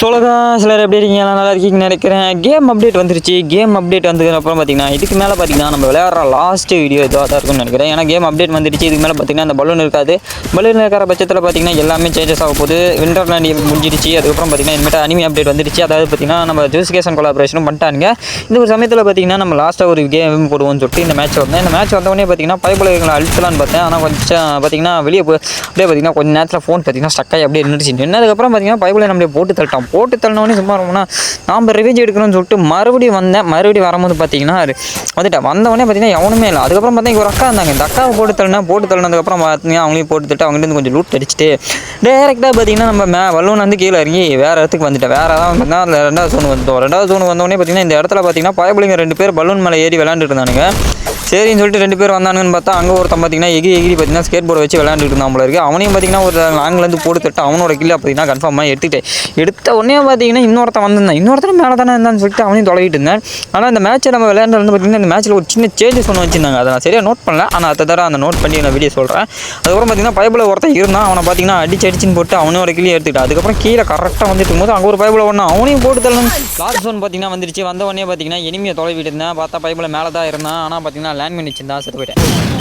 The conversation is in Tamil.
சொல்லுங்க சிலர் எப்படி இருக்கீங்க? நல்லா இருக்கீங்கன்னு நினைக்கிறேன். கேம் அப்டேட் வந்துருச்சு. கேம் அப்டேட் வந்ததுக்கப்புறம் பார்த்தீங்கன்னா இதுக்கு மேலே பார்த்தீங்கன்னா நம்ம விளையாடுற லாஸ்ட் வீடியோ இதாக தான் இருக்கும்னு நினைக்கிறேன். ஏன்னா கேம் அப்டேட் வந்துருச்சு. இதுக்கு மேலே பார்த்தீங்கன்னா அந்த பலூன் இருக்காது. பலூன் இருக்கிற பட்சத்தில் பார்த்தீங்கன்னா எல்லாமே சேஞ்சஸ் ஆக போகுது. இன்டர்நெட் முடிஞ்சிருச்சு. அதுக்கப்புறம் பார்த்தீங்கன்னா இனிமேட்டு அனிமி அப்டேட் வந்துருச்சு. அதாவது பார்த்தீங்கன்னா நம்ம ஜூசிகேஷன் கொலாபரேஷனும் பண்ணிட்டாங்க. இந்த ஒரு சமயத்தில் பார்த்தீங்கன்னா நம்ம லாஸ்ட்டாக ஒரு கேம் போடுவோம்னு சொல்லிட்டு இந்த மேட்ச் வந்தேன். இந்த மேட்ச் வந்தவொடனே பார்த்தீங்கன்னா பைப்புலங்களை அழுத்தலான்னு பார்த்தேன். ஆனால் கொஞ்சம் பார்த்தீங்கன்னா வெளியே அப்படியே பார்த்தீங்கன்னா கொஞ்சம் நேரத்தில் ஃபோன் பார்த்தீங்கன்னா ஸ்டக்காகி அப்படியே நின்றுச்சு. நின்னதுக்கப்புறம் பார்த்தீங்கன்னா பைப்புல நம்மளே போட்டு தள்ளினோடனே சும்மா இருக்கும்னா நாம் ரிவெஞ்ச் எடுக்கணும்னு சொல்லிட்டு மறுபடியும் வந்தேன். மறுபடியும் வரும்போது பார்த்தீங்கன்னா வந்துட்டேன். வந்தவொடனே பார்த்தீங்கன்னா எவனுமே இல்லை. அதுக்கப்புறம் பார்த்தீங்கன்னா ஒரு அக்கா இருந்தாங்க. இந்த அக்காவை போட்டு தள்ளினதுக்கப்புறம் பார்த்தீங்கன்னா அவங்களையும் போட்டு தட்டு அவங்ககிட்ட கொஞ்சம் லூட் அடிச்சுட்டு டேரெக்டாக பார்த்தீங்கன்னா நம்ம வல்லூன் வந்து கீழே இறங்கி வேறு இடத்துக்கு வந்துட்டேன். வேறு ஏதாவது பார்த்தீங்கன்னா அதில் ரெண்டாவது ஜோன் வந்தோடனே பார்த்தீங்கன்னா இந்த இடத்துல பார்த்தீங்கன்னா பயப்புலிங்க 2 பேர் பலூன் மேலே ஏறி விளையாண்டுட்டு இருந்தானுங்க. சரின்னு சொல்லிட்டு 2 பேர் வந்தானுன்னு பார்த்தா அங்கே ஒருத்தன் பார்த்தீங்கன்னா எகிரி பார்த்தீங்கன்னா ஸ்கேட் போர்டை வச்சு விளையாண்டுட்டு இருந்தான் போல இருக்குது. அவனையும் பார்த்தீங்கன்னா ஒரு ஆங்கிலேருந்து போட்டு தட்டு அவனோட கில்லை பார்த்தீங்கன்னா கன்ஃபார்மாக எடுத்த உடனே பார்த்தீங்கன்னா இன்னொருத்தன் வந்திருந்தான். இன்னொருத்தர் மேலே தானே இருந்தான்னு சொல்லிட்டு அவனையும் தொலைவிட்டு இருந்தேன். ஆனால் இந்த மேட்ச்சை நம்ம விளையாண்டு பார்த்தீங்கன்னா இந்த மேட்ச்சில் ஒரு சின்ன சேஞ்சஸ் ஒன்று வச்சுருந்தாங்க. அதை நான் சரியாக நோட் பண்ணல. ஆனால் அதை தர அந்த நோட் பண்ணி நான் வீடியோ சொல்கிறேன். அதுக்கப்புறம் பார்த்தீங்கன்னா பைப்பில் ஒருத்தன் இருந்தான். அவனை பார்த்தீங்கன்னா அடிச்சுன்னு போட்டு அவனோட கிளியை எடுத்துக்கிட்டான். அதுக்கப்புறம் கீழே கரெக்டாக வந்துட்டு இருக்கும்போது அங்கே ஒரு பைப்பில் ஒன்று அவனையும் போட்டு தள்ளணும். லாஸ்ட் ஜோன் பார்த்தீங்கன்னா வந்துருச்சு. வந்த உடனே பார்த்தீங்கன்னா எனிமியை தொலைவிட்டு இருந்தேன். பார்த்தா பைப்பில் மேலே தான் இருந்தான். ஆனால் பார்த்தீங்கன்னா லேண்ட் பண்ணி வச்சிருந்தா செத்து போயிட்டேன்.